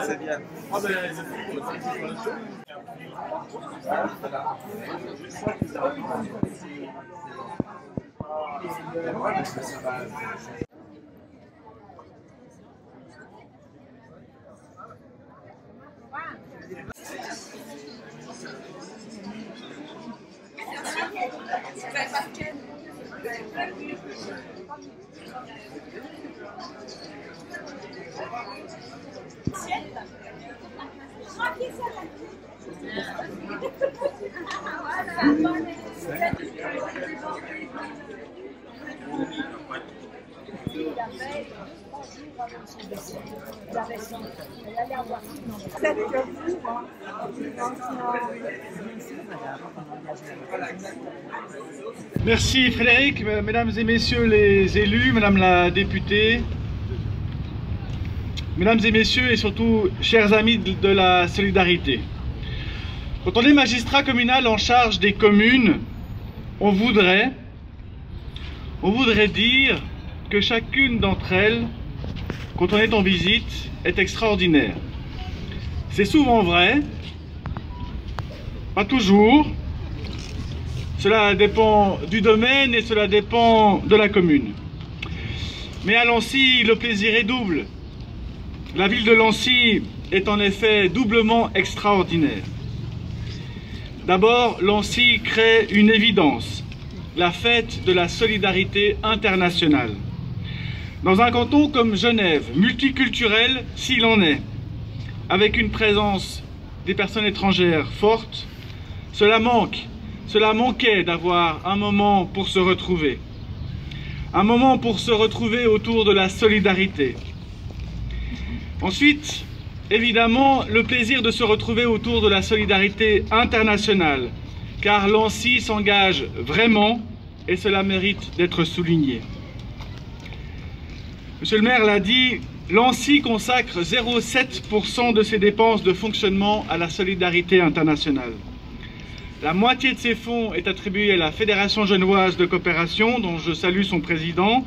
C'est bien. Merci Frédéric, mesdames et messieurs les élus, madame la députée, mesdames et messieurs et surtout chers amis de la solidarité. Quand on est magistrat communal en charge des communes, on voudrait dire que chacune d'entre elles, quand on est en visite, est extraordinaire. C'est souvent vrai, pas toujours. Cela dépend du domaine et cela dépend de la commune. Mais à Lancy, le plaisir est double. La ville de Lancy est en effet doublement extraordinaire. D'abord, Lancy crée une évidence, la fête de la solidarité internationale. Dans un canton comme Genève, multiculturel s'il en est, avec une présence des personnes étrangères forte, cela manquait d'avoir un moment pour se retrouver. Un moment pour se retrouver autour de la solidarité. Ensuite, évidemment, le plaisir de se retrouver autour de la solidarité internationale, car Lancy s'engage vraiment et cela mérite d'être souligné. Monsieur le maire l'a dit, Lancy consacre 0,7% de ses dépenses de fonctionnement à la solidarité internationale. La moitié de ces fonds est attribuée à la Fédération genevoise de coopération, dont je salue son président,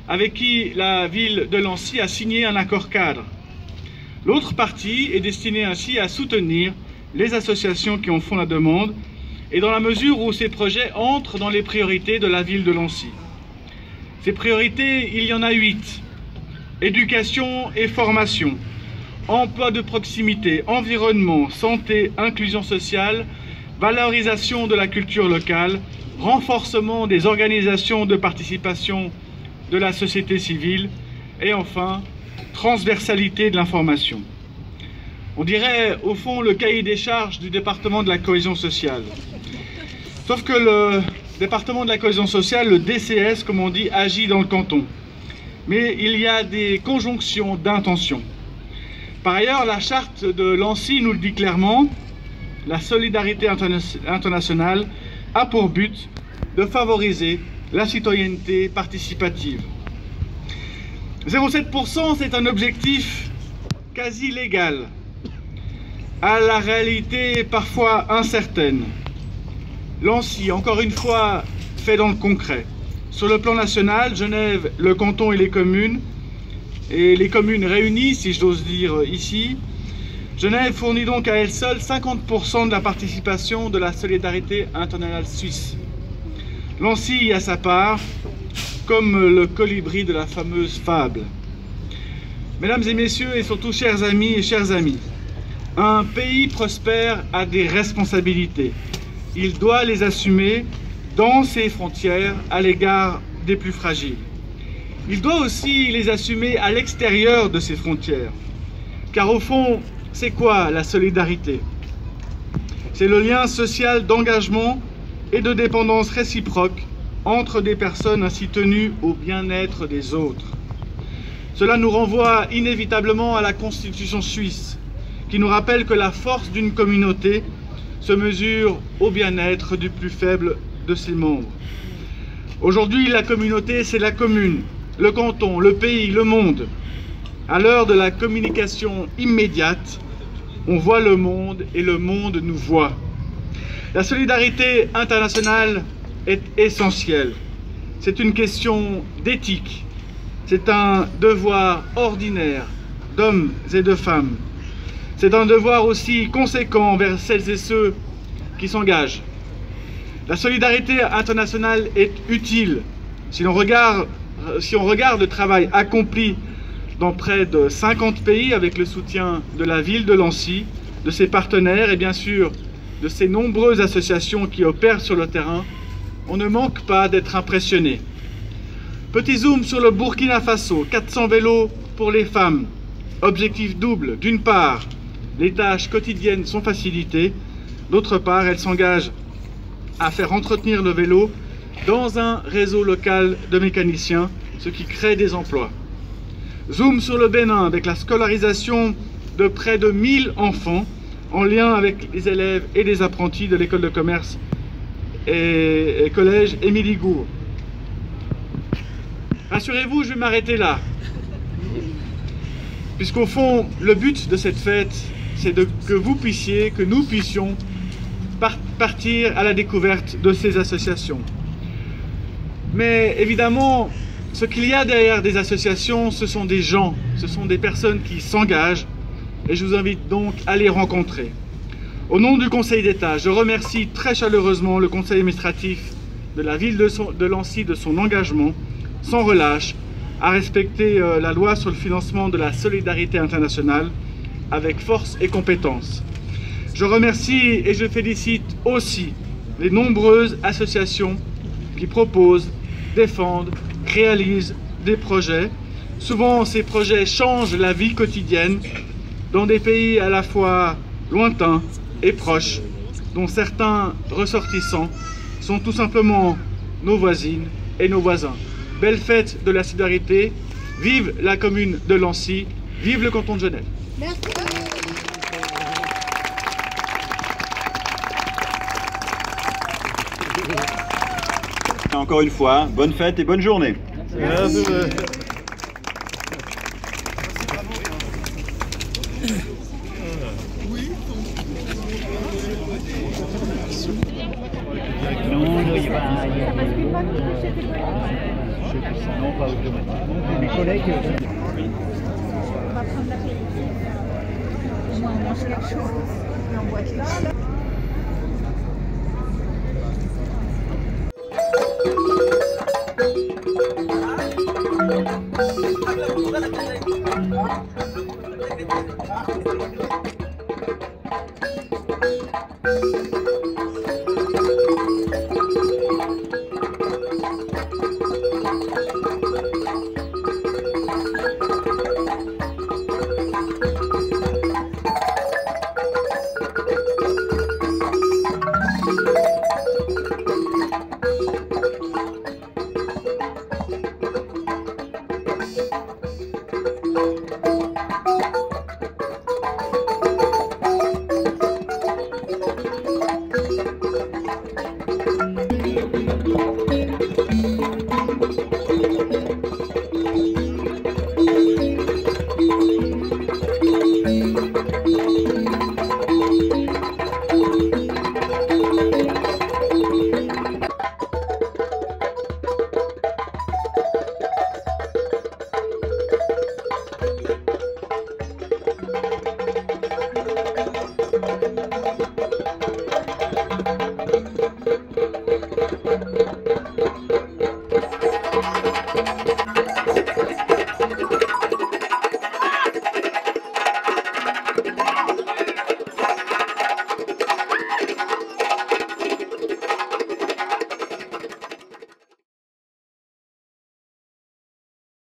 avec qui la ville de Lancy a signé un accord cadre. L'autre partie est destinée ainsi à soutenir les associations qui en font la demande et dans la mesure où ces projets entrent dans les priorités de la ville de Lancy. Ces priorités, il y en a 8. Éducation et formation, emploi de proximité, environnement, santé, inclusion sociale, valorisation de la culture locale, renforcement des organisations de participation de la société civile et enfin, transversalité de l'information. On dirait au fond le cahier des charges du département de la cohésion sociale. Sauf que le département de la cohésion sociale, le DCS comme on dit, agit dans le canton. Mais il y a des conjonctions d'intention. Par ailleurs, la charte de Lancy nous le dit clairement, la solidarité internationale a pour but de favoriser la citoyenneté participative. 0,7%, c'est un objectif quasi légal, à la réalité parfois incertaine. Lancy, encore une fois, fait dans le concret. Sur le plan national, Genève, le canton et les communes réunies, si j'ose dire ici, Genève fournit donc à elle seule 50% de la participation de la solidarité internationale suisse. Lancy y a sa part, comme le colibri de la fameuse fable. Mesdames et messieurs, et surtout chers amis et chères amies, un pays prospère a des responsabilités. Il doit les assumer dans ses frontières à l'égard des plus fragiles. Il doit aussi les assumer à l'extérieur de ses frontières. Car au fond, c'est quoi la solidarité? C'est le lien social d'engagement et de dépendance réciproque entre des personnes ainsi tenues au bien-être des autres. Cela nous renvoie inévitablement à la Constitution suisse, qui nous rappelle que la force d'une communauté se mesure au bien-être du plus faible de ses membres. Aujourd'hui, la communauté, c'est la commune, le canton, le pays, le monde. À l'heure de la communication immédiate, on voit le monde et le monde nous voit. La solidarité internationale est essentielle. C'est une question d'éthique. C'est un devoir ordinaire d'hommes et de femmes. C'est un devoir aussi conséquent envers celles et ceux qui s'engagent. La solidarité internationale est utile. Si on regarde le travail accompli dans près de 50 pays avec le soutien de la ville de Lancy, de ses partenaires et bien sûr de ces nombreuses associations qui opèrent sur le terrain, on ne manque pas d'être impressionné. Petit zoom sur le Burkina Faso, 400 vélos pour les femmes. Objectif double, d'une part, les tâches quotidiennes sont facilitées, d'autre part, elles s'engagent à faire entretenir le vélo dans un réseau local de mécaniciens, ce qui crée des emplois. Zoom sur le Bénin avec la scolarisation de près de 1000 enfants en lien avec les élèves et les apprentis de l'école de commerce et collège Émilie Gour. Rassurez-vous, je vais m'arrêter là. Puisqu'au fond, le but de cette fête, c'est que nous puissions partir à la découverte de ces associations. Mais évidemment, ce qu'il y a derrière des associations, ce sont des gens, ce sont des personnes qui s'engagent, et je vous invite donc à les rencontrer. Au nom du Conseil d'État, je remercie très chaleureusement le Conseil administratif de la ville de Lancy de son engagement, sans relâche, à respecter la loi sur le financement de la solidarité internationale avec force et compétence. Je remercie et je félicite aussi les nombreuses associations qui proposent, défendent, réalisent des projets. Souvent, ces projets changent la vie quotidienne dans des pays à la fois lointains et proches, dont certains ressortissants sont tout simplement nos voisines et nos voisins. Belle fête de la solidarité, vive la commune de Lancy, vive le canton de Genève. Merci. Encore une fois, bonne fête et bonne journée. Merci. Non, pas automatiquement. Mes collègues. On va prendre l'apéritif. Moi, on mange quelque chose. On boit là. Thank you.